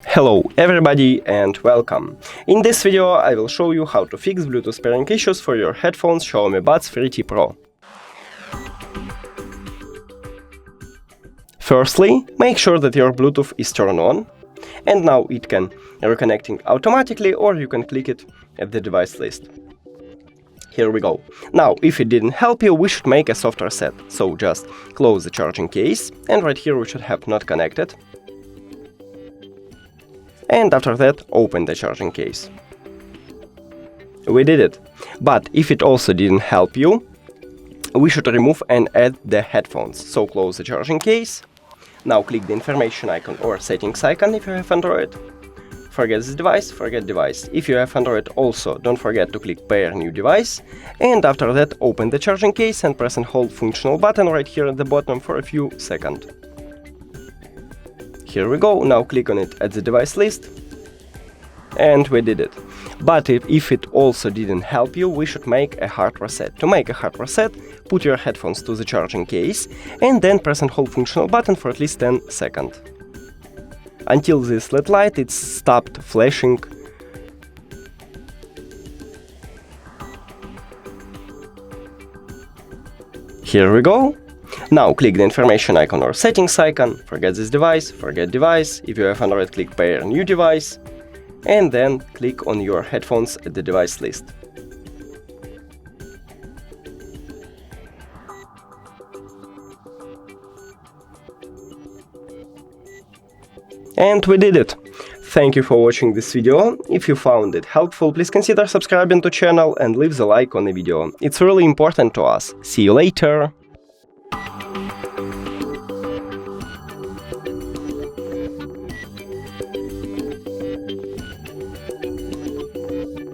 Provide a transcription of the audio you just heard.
Hello everybody and welcome! In this video I will show you how to fix Bluetooth pairing issues for your headphones XIAOMI Buds 3T Pro. Firstly, make sure that your Bluetooth is turned on, and now it can reconnecting automatically, or you can click it at the device list. Here we go. Now, if it didn't help you, we should make a soft reset. So just close the charging case, and right here we should have not connected. And after that, open the charging case. We did it. But if it also didn't help you, we should remove and add the headphones. So close the charging case. Now click the information icon or settings icon if you have Android. Forget this device, forget device. If you have Android also, don't forget to click pair new device. And after that, open the charging case and press and hold functional button right here at the bottom for a few seconds. Here we go, now click on it at the device list, and we did it. But if it also didn't help you, we should make a hard reset. To make a hard reset, put your headphones to the charging case, and then press and hold functional button for at least 10 seconds. Until this LED light is stopped flashing. Here we go. Now click the information icon or settings icon, forget this device, forget device. If you have Android, click pair new device, and then click on your headphones at the device list. And we did it! Thank you for watching this video. If you found it helpful, please consider subscribing to the channel and leave the like on the video. It's really important to us. See you later!